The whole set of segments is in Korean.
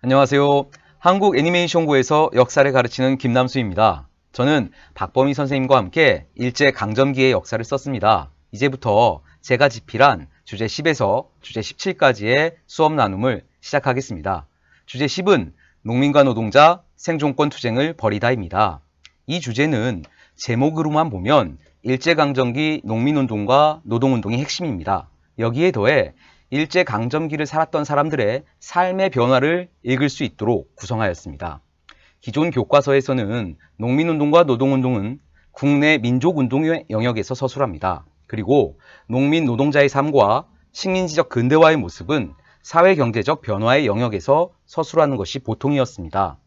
안녕하세요. 한국 애니메이션고에서 역사를 가르치는 김남수입니다. 저는 박범희 선생님과 함께 일제강점기의 역사를 썼습니다. 이제부터 제가 집필한 주제 10에서 주제 17까지의 수업 나눔을 시작하겠습니다. 주제 10은 농민과 노동자 생존권 투쟁을 벌이다입니다. 이 주제는 제목으로만 보면 일제강점기 농민운동과 노동운동의 핵심입니다. 여기에 더해 일제강점기를 살았던 사람들의 삶의 변화를 읽을 수 있도록 구성하였습니다. 기존 교과서에서는 농민운동과 노동운동은 국내 민족운동의 영역에서 서술합니다. 그리고 농민 노동자의 삶과 식민지적 근대화의 모습은 사회경제적 변화의 영역에서 서술하는 것이 보통이었습니다.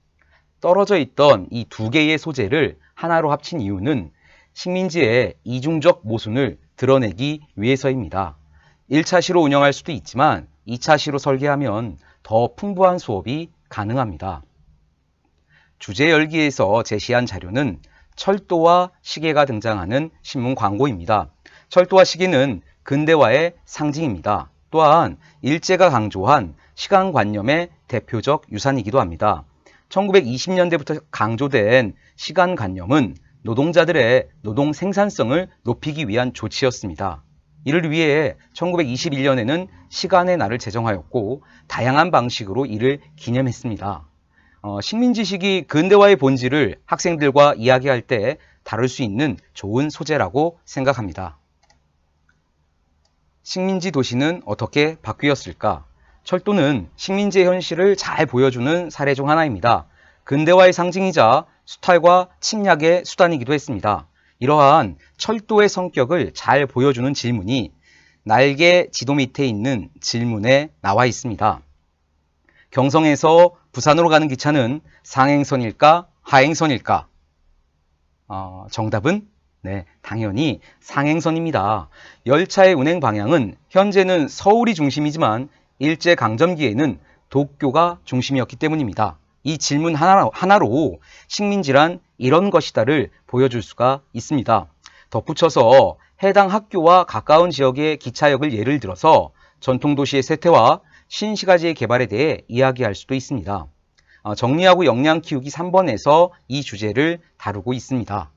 떨어져 있던 이 두 개의 소재를 하나로 합친 이유는 식민지의 이중적 모순을 드러내기 위해서입니다. 1차 시로 운영할 수도 있지만 2차 시로 설계하면 더 풍부한 수업이 가능합니다. 주제 열기에서 제시한 자료는 철도와 시계가 등장하는 신문 광고입니다. 철도와 시계는 근대화의 상징입니다. 또한 일제가 강조한 시간관념의 대표적 유산이기도 합니다. 1920년대부터 강조된 시간관념은 노동자들의 노동 생산성을 높이기 위한 조치였습니다. 이를 위해 1921년에는 시간의 날을 제정하였고 다양한 방식으로 이를 기념했습니다. 식민지 시기 근대화의 본질을 학생들과 이야기할 때 다룰 수 있는 좋은 소재라고 생각합니다. 식민지 도시는 어떻게 바뀌었을까? 철도는 식민지의 현실을 잘 보여주는 사례 중 하나입니다. 근대화의 상징이자 수탈과 침략의 수단이기도 했습니다. 이러한 철도의 성격을 잘 보여주는 질문이 날개 지도 밑에 있는 질문에 나와 있습니다. 경성에서 부산으로 가는 기차는 상행선일까 하행선일까? 정답은 당연히 상행선입니다. 열차의 운행 방향은 현재는 서울이 중심이지만 일제강점기에는 도쿄가 중심이었기 때문입니다. 이 질문 하나로 식민지란 이런 것이다를 보여줄 수가 있습니다. 덧붙여서 해당 학교와 가까운 지역의 기차역을 예를 들어서 전통도시의 쇠퇴와 신시가지의 개발에 대해 이야기할 수도 있습니다. 정리하고 역량 키우기 3번에서 이 주제를 다루고 있습니다.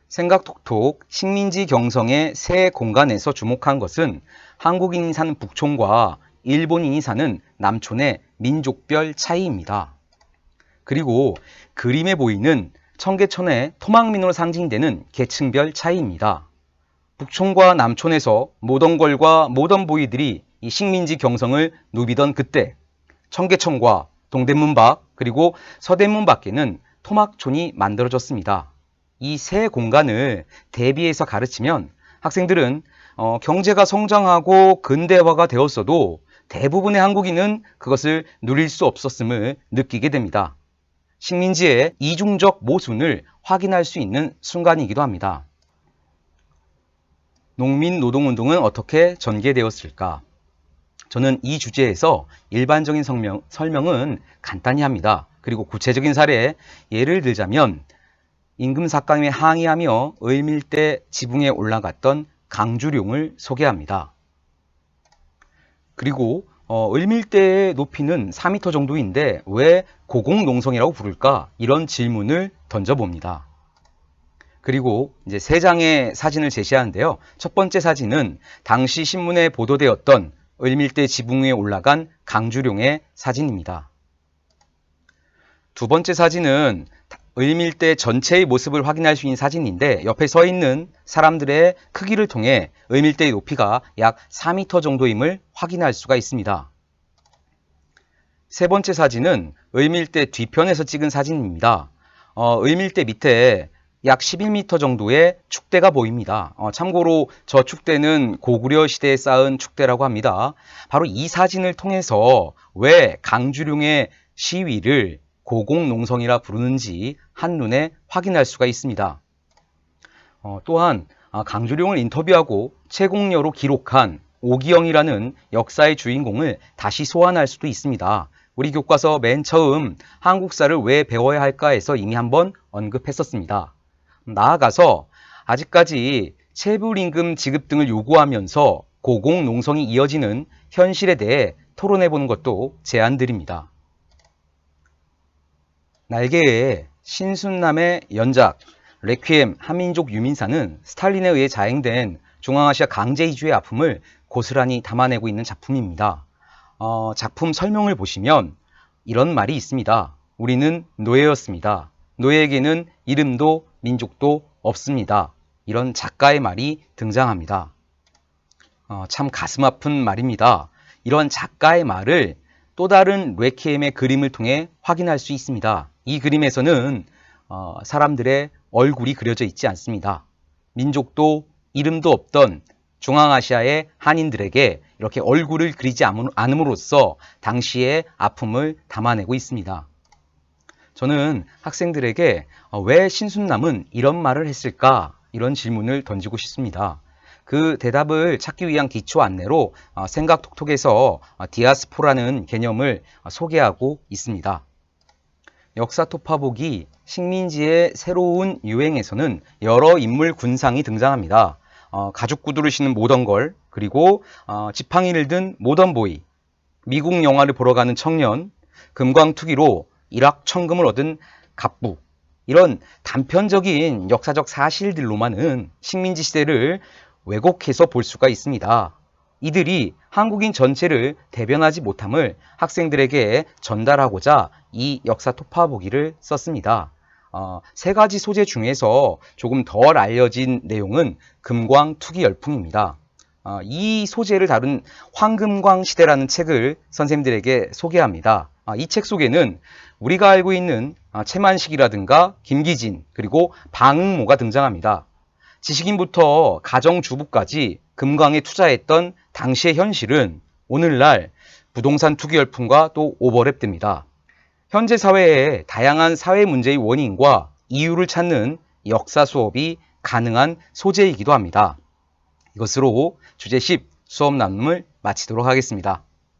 생각톡톡 식민지 경성의 새 공간에서 주목한 것은 한국인이 사는 북촌과 일본인이 사는 남촌의 민족별 차이입니다. 그리고 그림에 보이는 청계천의 토막민으로 상징되는 계층별 차이입니다. 북촌과 남촌에서 모던걸과 모던보이들이 이 식민지 경성을 누비던 그때 청계천과 동대문 밖 그리고 서대문 밖에는 토막촌이 만들어졌습니다. 이 세 공간을 대비해서 가르치면 학생들은 경제가 성장하고 근대화가 되었어도 대부분의 한국인은 그것을 누릴 수 없었음을 느끼게 됩니다. 식민지의 이중적 모순을 확인할 수 있는 순간이기도 합니다. 농민 노동운동은 어떻게 전개되었을까? 저는 이 주제에서 일반적인 설명은 간단히 합니다. 그리고 구체적인 사례, 예를 들자면 임금사감에 항의하며 을밀대 지붕에 올라갔던 강주룡을 소개합니다. 그리고 을밀대의 높이는 4m 정도인데 왜 고공농성이라고 부를까? 이런 질문을 던져봅니다. 그리고 이제 세 장의 사진을 제시하는데요. 첫 번째 사진은 당시 신문에 보도되었던 을밀대 지붕 위에 올라간 강주룡의 사진입니다. 두 번째 사진은 을밀대 전체의 모습을 확인할 수 있는 사진인데 옆에 서 있는 사람들의 크기를 통해 을밀대의 높이가 약 4m 정도임을 확인할 수가 있습니다. 세 번째 사진은 을밀대 뒤편에서 찍은 사진입니다. 을밀대 밑에 약 11m 정도의 축대가 보입니다. 참고로 저 축대는 고구려 시대에 쌓은 축대라고 합니다. 바로 이 사진을 통해서 왜 강주룡의 시위를 고공농성이라 부르는지 한눈에 확인할 수가 있습니다. 또한 강주룡을 인터뷰하고 채공녀로 기록한 오기영이라는 역사의 주인공을 다시 소환할 수도 있습니다. 우리 교과서 맨 처음 한국사를 왜 배워야 할까에서 이미 한번 언급했었습니다. 나아가서 아직까지 체불임금 지급 등을 요구하면서 고공농성이 이어지는 현실에 대해 토론해보는 것도 제안드립니다. 날개의 신순남의 연작 레퀴엠 한민족 유민사는 스탈린에 의해 자행된 중앙아시아 강제 이주의 아픔을 고스란히 담아내고 있는 작품입니다. 작품 설명을 보시면 이런 말이 있습니다. 우리는 노예였습니다. 노예에게는 이름도 민족도 없습니다. 이런 작가의 말이 등장합니다. 참 가슴 아픈 말입니다. 이런 작가의 말을 또 다른 레퀴엠의 그림을 통해 확인할 수 있습니다. 이 그림에서는 사람들의 얼굴이 그려져 있지 않습니다. 민족도 이름도 없던 중앙아시아의 한인들에게 이렇게 얼굴을 그리지 않음으로써 당시의 아픔을 담아내고 있습니다. 저는 학생들에게 왜 신순남은 이런 말을 했을까? 이런 질문을 던지고 싶습니다. 그 대답을 찾기 위한 기초 안내로 생각톡톡에서 디아스포라는 개념을 소개하고 있습니다. 역사 토파보기 식민지의 새로운 유행에서는 여러 인물 군상이 등장합니다. 가죽 구두를 신은 모던걸, 그리고 지팡이를 든 모던보이, 미국 영화를 보러 가는 청년, 금광투기로 일확천금을 얻은 갑부, 이런 단편적인 역사적 사실들로만은 식민지 시대를 왜곡해서 볼 수가 있습니다. 이들이 한국인 전체를 대변하지 못함을 학생들에게 전달하고자 이 역사 토파보기를 썼습니다. 세 가지 소재 중에서 조금 덜 알려진 내용은 금광투기 열풍입니다. 이 소재를 다룬 황금광 시대라는 책을 선생님들에게 소개합니다. 이 책 속에는 우리가 알고 있는 채만식이라든가 김기진 그리고 방응모가 등장합니다. 지식인부터 가정주부까지 금광에 투자했던 당시의 현실은 오늘날 부동산 투기 열풍과 또 오버랩됩니다. 현재 사회의 다양한 사회 문제의 원인과 이유를 찾는 역사 수업이 가능한 소재이기도 합니다. 이것으로 주제 10 수업 나눔을 마치도록 하겠습니다.